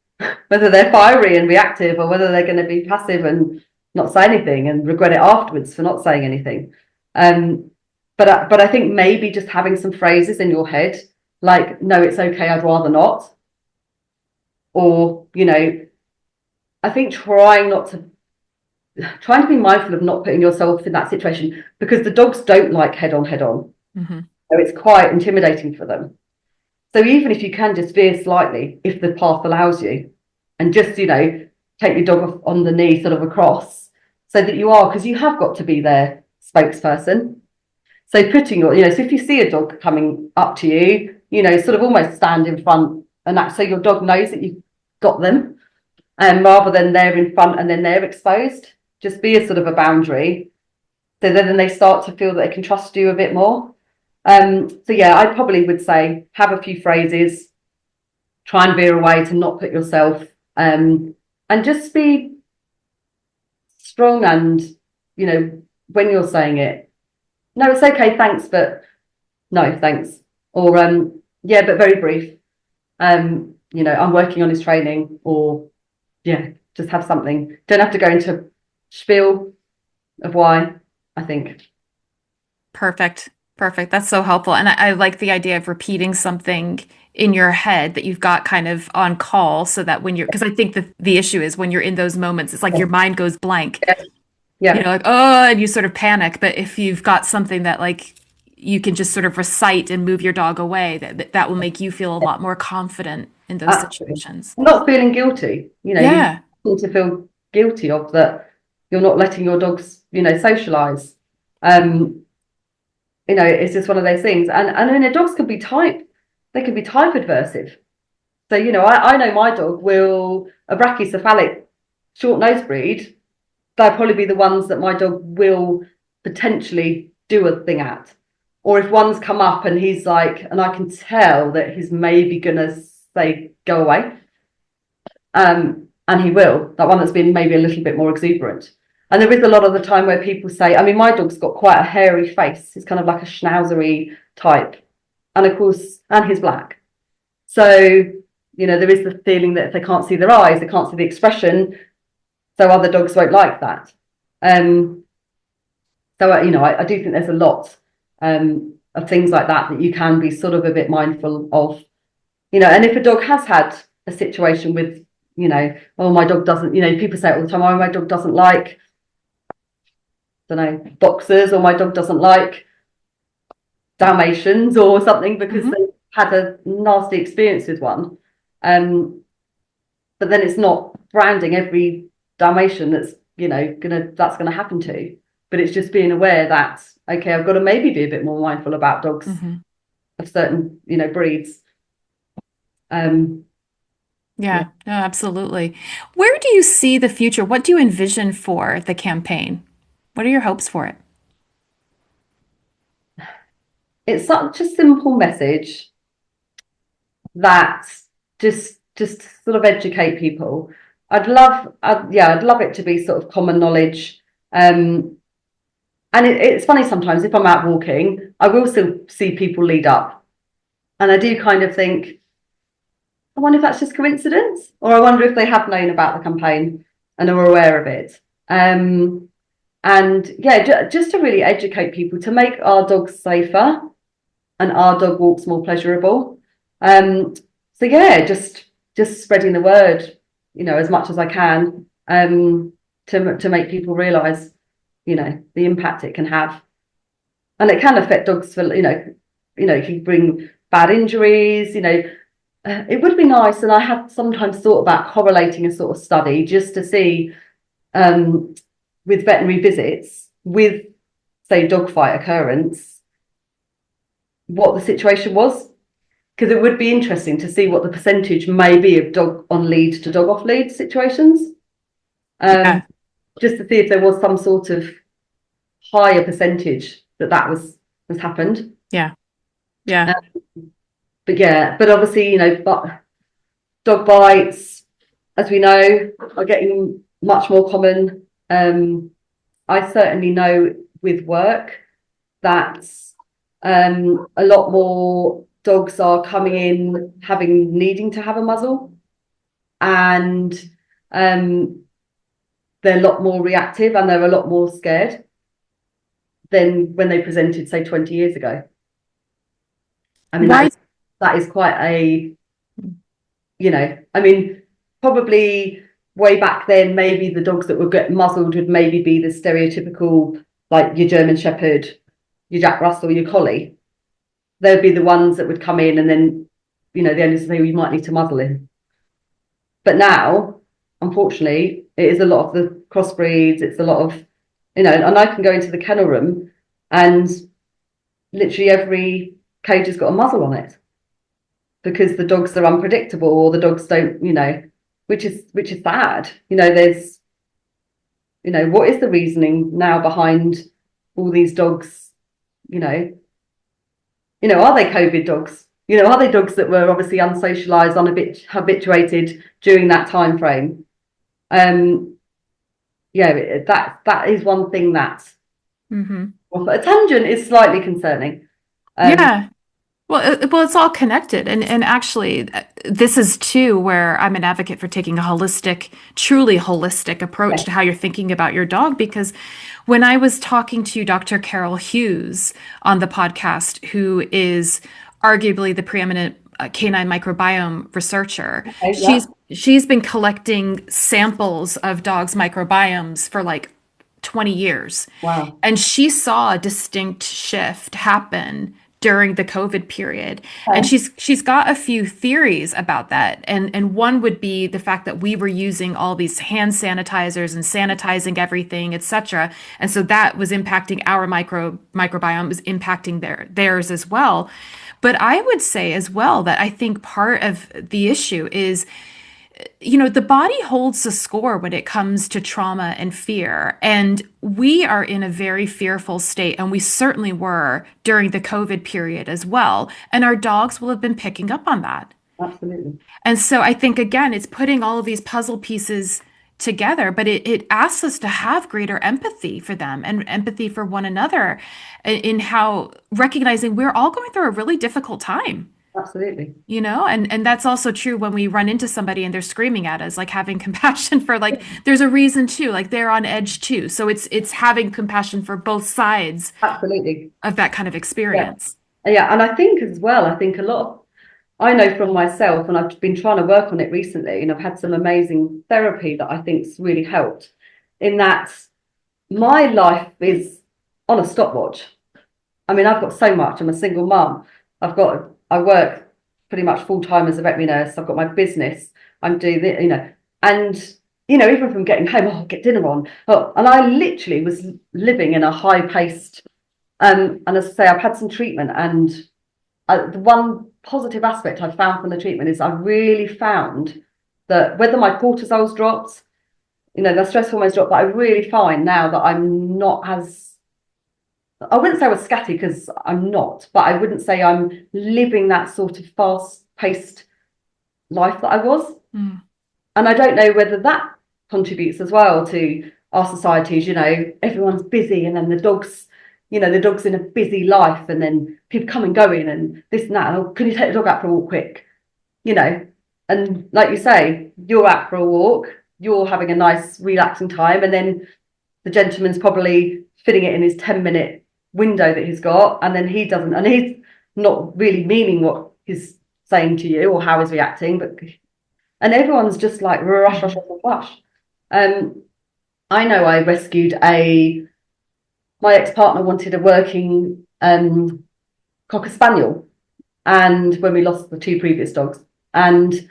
whether they're fiery and reactive or whether they're going to be passive and not say anything and regret it afterwards for not saying anything. But I think maybe just having some phrases in your head, like, no, it's okay, I'd rather not. Or, I think trying to be mindful of not putting yourself in that situation, because the dogs don't like head on. Mm-hmm. So it's quite intimidating for them. So even if you can just veer slightly, if the path allows you, and just, take your dog on the knee sort of across, so that you are, because you have got to be their spokesperson. So putting so if you see a dog coming up to you, sort of almost stand in front, and that so your dog knows that you've got them, and rather than they're in front and then they're exposed, just be a sort of a boundary, so then they start to feel that they can trust you a bit more. So yeah, I probably would say have a few phrases, try and veer away to not put yourself, and just be strong and, when you're saying it, no, it's okay, thanks, but no, thanks. Or, yeah, but very brief. I'm working on his training, or, yeah, just have something. Don't have to go into spiel of why, I think. Perfect. That's so helpful. And I like the idea of repeating something in your head that you've got kind of on call so that because I think the issue is when you're in those moments, it's like your mind goes blank. Yeah. Like, oh, and you sort of panic. But if you've got something that like you can just sort of recite and move your dog away, that will make you feel a lot more confident in those Absolutely. situations. Not feeling guilty. You Yeah. need to feel guilty of that you're not letting your dogs, socialize. It's just one of those things. And then the dogs can be they can be type adversive. So, I know my dog a brachycephalic short nose breed, they'll probably be the ones that my dog will potentially do a thing at. Or if one's come up and he's like, and I can tell that he's maybe gonna say, go away. And he will, that one that's been maybe a little bit more exuberant. And there is a lot of the time where people say, I mean, my dog's got quite a hairy face. He's kind of like a schnauzery type. And of course, and he's black. So, there is the feeling that if they can't see their eyes, they can't see the expression. So other dogs won't like that. So, I do think there's a lot of things like that you can be sort of a bit mindful of, and if a dog has had a situation with, oh, my dog doesn't, people say it all the time, oh, my dog doesn't like, I don't know, boxers, or my dog doesn't like Dalmatians or something because they had a nasty experience with one. But then it's not branding every Dalmatian that's, that's gonna happen to. But it's just being aware that, okay, I've got to maybe be a bit more mindful about dogs of certain, breeds. Yeah, no, absolutely. Where do you see the future? What do you envision for the campaign? What are your hopes for it? It's such a simple message that just just sort of educate people. I'd love it to be sort of common knowledge. And it's funny sometimes if I'm out walking, I will still see people lead up, and I do kind of think, I wonder if that's just coincidence, or I wonder if they have known about the campaign and are aware of it. And yeah, just to really educate people to make our dogs safer and our dog walks more pleasurable. So yeah, just spreading the word, as much as I can, to make people realise, the impact it can have, and it can affect dogs for, it can bring bad injuries. It would be nice, and I have sometimes thought about correlating a sort of study just to see, with veterinary visits, with say dog fight occurrence, what the situation was, because it would be interesting to see what the percentage may be of dog on lead to dog off lead situations, just to see if there was some sort of higher percentage that was happened. But obviously, but dog bites, as we know, are getting much more common. I certainly know with work that a lot more dogs are coming in needing to have a muzzle, and they're a lot more reactive and they're a lot more scared than when they presented, say, 20 years ago. I mean, that is quite a, probably way back then, maybe the dogs that would get muzzled would maybe be the stereotypical, like your German Shepherd, your Jack Russell, your Collie. They'd be the ones that would come in, and then, the owners say, well, you might need to muzzle him. But now, unfortunately, it is a lot of the crossbreeds. It's a lot of, and I can go into the kennel room and literally every cage has got a muzzle on it, because the dogs are unpredictable, or the dogs don't, which is bad. There's, what is the reasoning now behind all these dogs? Are they COVID dogs? Are they dogs that were obviously unsocialized, habituated during that time frame? That is one thing that, well, a tangent is slightly concerning. Well, it's all connected. And actually, this is too where I'm an advocate for taking a truly holistic approach to how you're thinking about your dog. Because when I was talking to Dr. Carol Hughes on the podcast, who is arguably the preeminent canine microbiome researcher, she's been collecting samples of dogs' microbiomes for like 20 years. Wow. And she saw a distinct shift happen during the COVID period. And she's got a few theories about that. And one would be the fact that we were using all these hand sanitizers and sanitizing everything, etc. And so that was impacting our microbiome, was impacting theirs as well. But I would say as well that I think part of the issue is, the body holds the score when it comes to trauma and fear. And we are in a very fearful state, and we certainly were during the COVID period as well. And our dogs will have been picking up on that. Absolutely. And so I think, again, it's putting all of these puzzle pieces together, but it asks us to have greater empathy for them and empathy for one another, in how recognizing we're all going through a really difficult time. Absolutely. And that's also true when we run into somebody and they're screaming at us, like having compassion for, like, there's a reason too, like they're on edge too. So it's having compassion for both sides. Absolutely. Of that kind of experience. Yeah. And I think as well, I know from myself, and I've been trying to work on it recently, and I've had some amazing therapy that I think's really helped, in that my life is on a stopwatch. I mean, I've got so much. I'm a single mum. I work pretty much full time as a veterinary nurse. I've got my business. I'm doing it, and even from getting home, I'll get dinner on. And I literally was living in a high paced. And as I say, I've had some treatment, and the one positive aspect I've found from the treatment is I really found that whether my cortisol's dropped, the stress hormones dropped, but I really find now that I'm not as, I wouldn't say I was scatty, because I'm not, but I wouldn't say I'm living that sort of fast-paced life that I was. Mm. And I don't know whether that contributes as well to our societies. Everyone's busy, and then the dog's in a busy life, and then people come and go in and this and that. Oh, can you take the dog out for a walk quick? And like you say, you're out for a walk, you're having a nice relaxing time, and then the gentleman's probably fitting it in his 10-minute window that he's got, and then he doesn't, and he's not really meaning what he's saying to you or how he's reacting, and everyone's just like rush, rush, rush, rush. I know I rescued my ex-partner wanted a working Cocker Spaniel, and when we lost the 2 previous dogs, and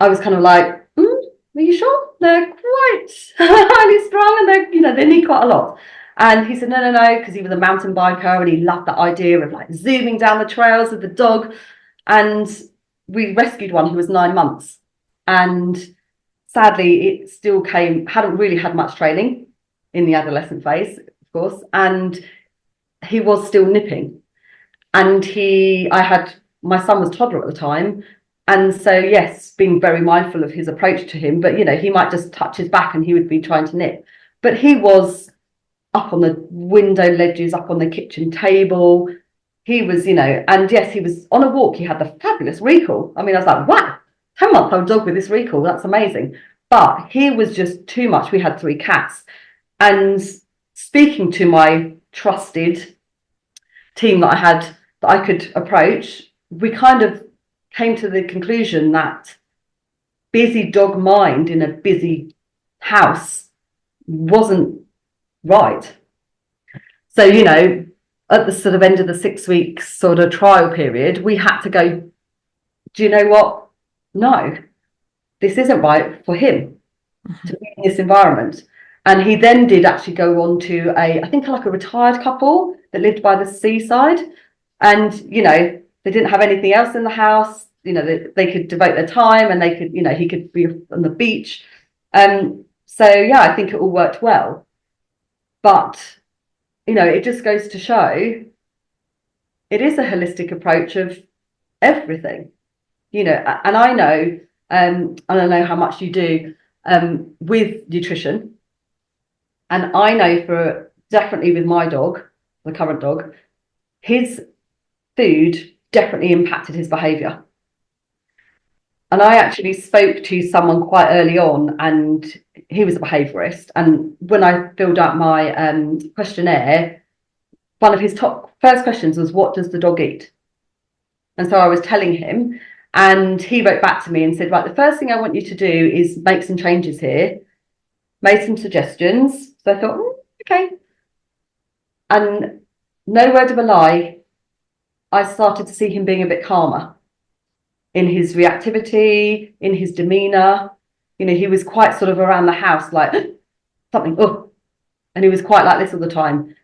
I was kind of like, are you sure? They're quite highly strung, and they need quite a lot. And he said, no, because he was a mountain biker and he loved that idea of like zooming down the trails with the dog. And we rescued one who was 9 months. And sadly, it still hadn't really had much training in the adolescent phase, of course. And he was still nipping. And my son was toddler at the time. And so, yes, being very mindful of his approach to him, but, he might just touch his back and he would be trying to nip. But he was up on the window ledges, up on the kitchen table. He was, and yes, he was on a walk. He had the fabulous recall. I mean, I was like, wow, 10-month-old dog with this recall. That's amazing. But he was just too much. We had 3 cats. And speaking to my trusted team that I could approach, we kind of came to the conclusion that busy dog mind in a busy house wasn't right. So, at the sort of end of the 6 weeks sort of trial period, we had to go, do you know what? No, this isn't right for him to be in this environment. And he then did actually go on to I think like a retired couple that lived by the seaside. And, they didn't have anything else in the house. They could devote their time, and they could, he could be on the beach. So, yeah, I think it all worked well. But, it just goes to show it is a holistic approach of everything, and I know, and I know how much you do with nutrition. And I know definitely with my dog, the current dog, his food definitely impacted his behaviour. And I actually spoke to someone quite early on, and he was a behaviourist. And when I filled out my questionnaire, one of his first questions was, what does the dog eat? And so I was telling him, and he wrote back to me and said, right, the first thing I want you to do is make some changes here, made some suggestions. So I thought, okay. And no word of a lie, I started to see him being a bit calmer in his reactivity, in his demeanour. He was quite sort of around the house like something, and he was quite like this all the time.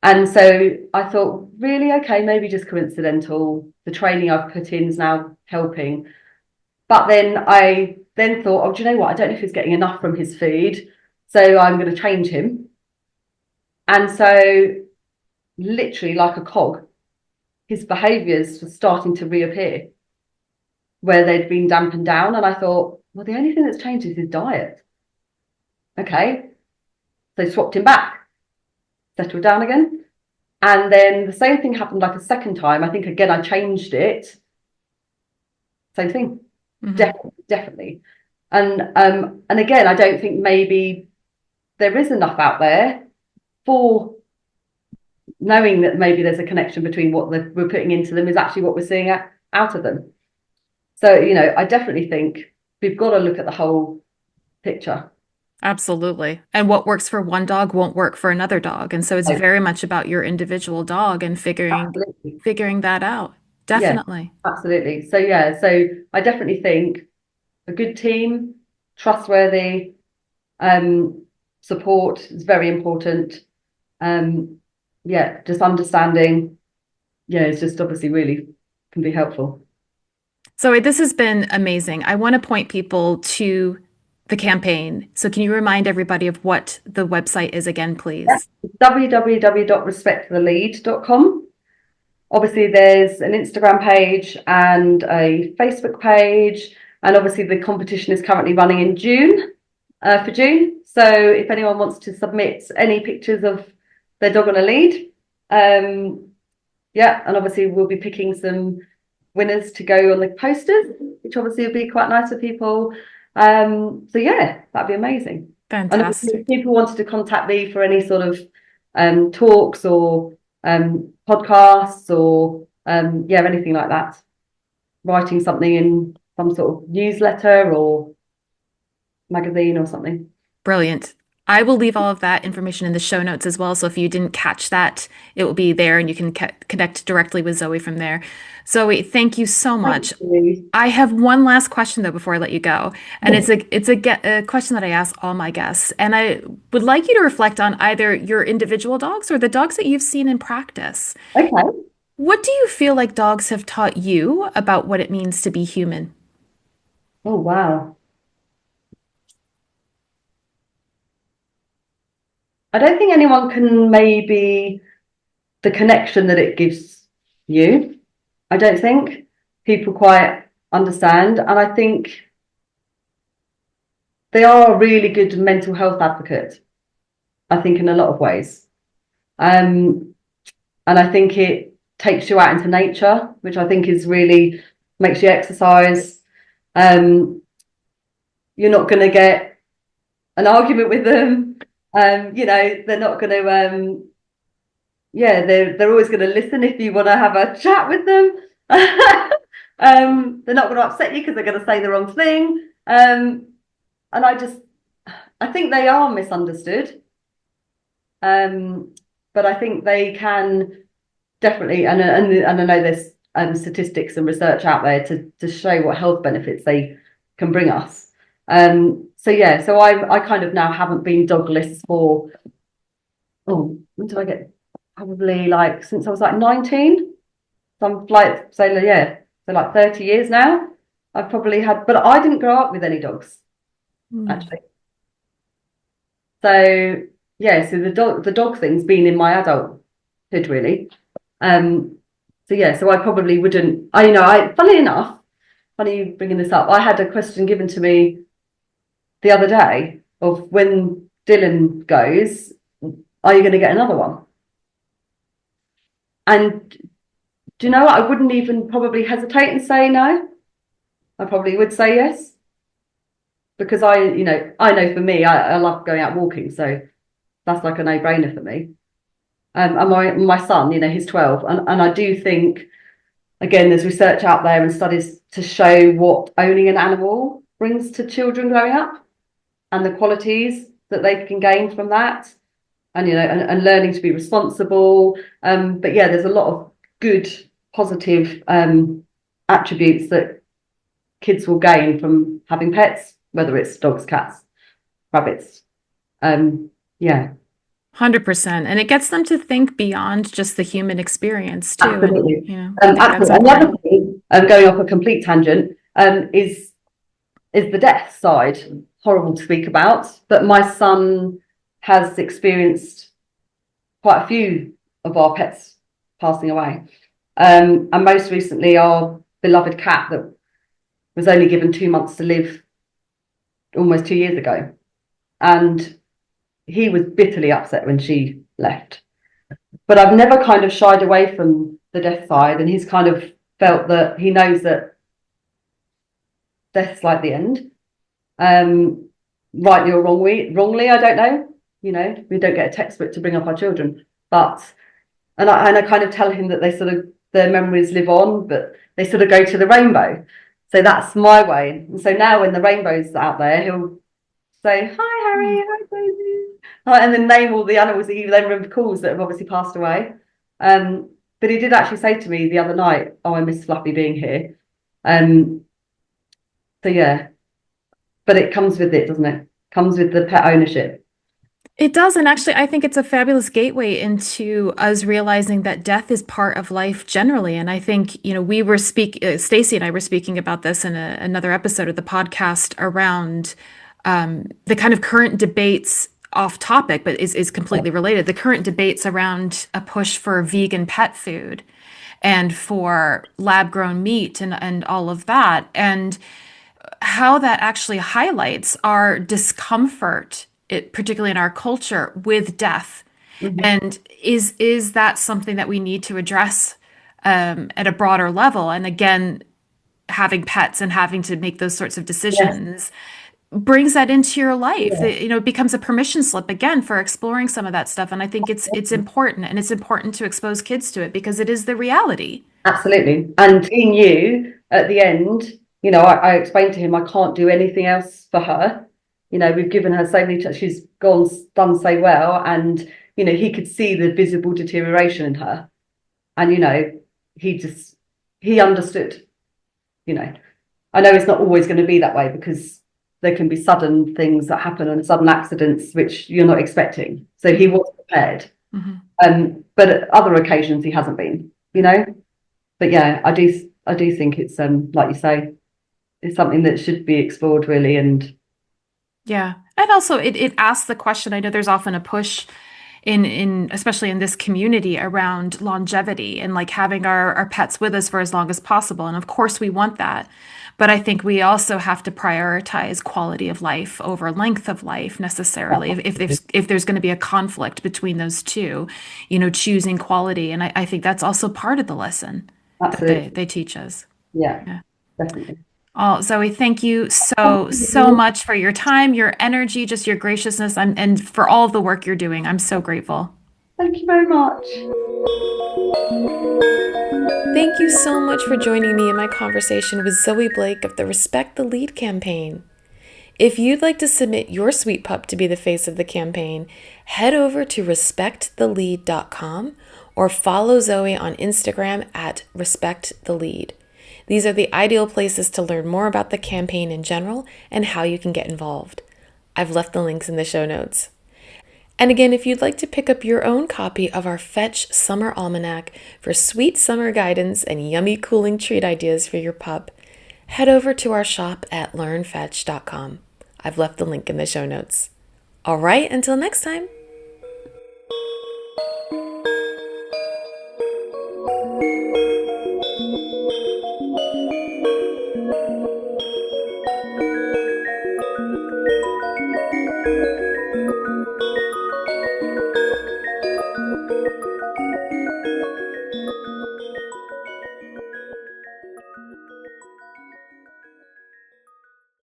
And so I thought, really, okay, maybe just coincidental. The training I've put in is now helping. But then I thought, do you know what? I don't know if he's getting enough from his food, so I'm going to change him. And so literally like a cog, his behaviours were starting to reappear where they'd been dampened down. And I thought, well, the only thing that's changed is his diet. Okay. So swapped him back, settled down again. And then the same thing happened like a second time. I think, again, I changed it. Same thing. Definitely. And again, I don't think maybe there is enough out there for knowing that maybe there's a connection between what we're putting into them is actually what we're seeing out of them. So, I definitely think we've got to look at the whole picture. Absolutely. And what works for one dog won't work for another dog. And so it's very much about your individual dog and figuring that out. Definitely. Yeah, absolutely. So, yeah, so I definitely think a good team, trustworthy, support is very important. Just understanding, it's just obviously really can be helpful. Zoe, this has been amazing. I want to point people to the campaign. So can you remind everybody of what the website is again, please? www.respectthelead.com. Obviously, there's an Instagram page and a Facebook page. And obviously the competition is currently running in June, for June. So if anyone wants to submit any pictures of their dog on a lead, yeah, and obviously we'll be picking some winners to go on the posters, which obviously would be quite nice for people. So yeah, that'd be amazing. And obviously if Fantastic. people wanted to contact me for any sort of talks or podcasts or yeah, anything like that, writing something in some sort of newsletter or magazine or something. Brilliant. I will leave all of that information in the show notes as well. So if you didn't catch that, it will be there and you can connect directly with Zoe from there. Zoe, thank you so Thank much. you. I have one last question though before I let you go, and it's a question that I ask all my guests, and I would like you to reflect on either your individual dogs or the dogs that you've seen in practice. Okay. What do you feel like dogs have taught you about what it means to be human? Oh, wow. I don't think anyone can maybe the connection that it gives you. I don't think people quite understand. And I think they are a really good mental health advocate, I think, in a lot of ways. And I think it takes you out into nature, which I think is really makes you exercise. You're not going to get an argument with them. They're not going to yeah, they're always going to listen if you want to have a chat with them. They're not going to upset you because they're going to say the wrong thing. And I think they are misunderstood. But I think they can definitely, and I know there's statistics and research out there to show what health benefits they can bring us. So yeah, so I kind of now haven't been dogless for, oh, when did I get? Probably like since I was like 19. So I'm like, so yeah, so like 30 years now. I've probably had, but I didn't grow up with any dogs, actually. So yeah, so the dog thing's been in my adulthood really. So yeah, so I probably wouldn't. Funny enough, funny you bringing this up. I had a question given to me the other day of when Dylan goes, are you going to get another one? And do you know what? I wouldn't even probably hesitate and say no. I probably would say yes. Because I know for me, I love going out walking. So that's like a no-brainer for me. And my son, he's 12. And I do think, again, there's research out there and studies to show what owning an animal brings to children growing up and the qualities that they can gain from that. And and learning to be responsible. But yeah, there's a lot of good, positive attributes that kids will gain from having pets, whether it's dogs, cats, rabbits. Yeah, 100%. And it gets them to think beyond just the human experience too. absolutely. And, I think that's Absolutely. And the other important. thing, going off a complete tangent, is the death side. Horrible to speak about, but my son has experienced quite a few of our pets passing away. And most recently, our beloved cat that was only given 2 months to live almost 2 years ago. And he was bitterly upset when she left. But I've never kind of shied away from the death side. And he's kind of felt that he knows that death's like the end. Rightly or wrongly, I don't know. We don't get a textbook to bring up our children. But and I kind of tell him that their memories live on, but they sort of go to the rainbow. So that's my way. And so now when the rainbow's out there, he'll say, "Hi, Harry, hi, Daisy," and then name all the animals that he then recalls that have obviously passed away. But he did actually say to me the other night, "Oh, I miss Fluffy being here." So yeah, but it comes with it, doesn't it? Comes with the pet ownership. It does. And actually, I think it's a fabulous gateway into us realizing that death is part of life generally. And I think, Stacy and I were speaking about this in another episode of the podcast around the kind of current debates off topic, but is completely related. The current debates around a push for vegan pet food and for lab grown meat and all of that. And how that actually highlights our discomfort, particularly in our culture, with death. Mhm. And is that something that we need to address at a broader level? And again, having pets and having to make those sorts of Yes, decisions brings that into your life. yeah, It becomes a permission slip again for exploring some of that stuff. And I think it's important, and it's important to expose kids to it because it is the reality. absolutely. And he knew at the end, I explained to him I can't do anything else for her. We've given her so many, she's done so well, and he could see the visible deterioration in her, and he just he understood. You know, I know it's not always going to be that way because there can be sudden things that happen and sudden accidents which you're not expecting. So he was prepared. Mhm. But at other occasions he hasn't been. But yeah, I do think it's like you say, it's something that should be explored really. And Yeah. And also it asks the question. I know there's often a push in especially in this community around longevity and like having our pets with us for as long as possible. And of course we want that. But I think we also have to prioritize quality of life over length of life necessarily. If there's going to be a conflict between those two, choosing quality. And I think that's also part of the lesson that absolutely, they teach us. yeah, Yeah. definitely. Oh, Zoe, thank you Thank so you. much for your time, your energy, just your graciousness, and for all of the work you're doing. I'm so grateful. Thank you very much. Thank you so much for joining me in my conversation with Zoe Blake of the Respect the Lead campaign. If you'd like to submit your sweet pup to be the face of the campaign, head over to respectthelead.com or follow Zoe on Instagram at respectthelead. These are the ideal places to learn more about the campaign in general and how you can get involved. I've left the links in the show notes. And again, if you'd like to pick up your own copy of our Fetch Summer Almanac for sweet summer guidance and yummy cooling treat ideas for your pup, head over to our shop at learnfetch.com. I've left the link in the show notes. All right, until next time.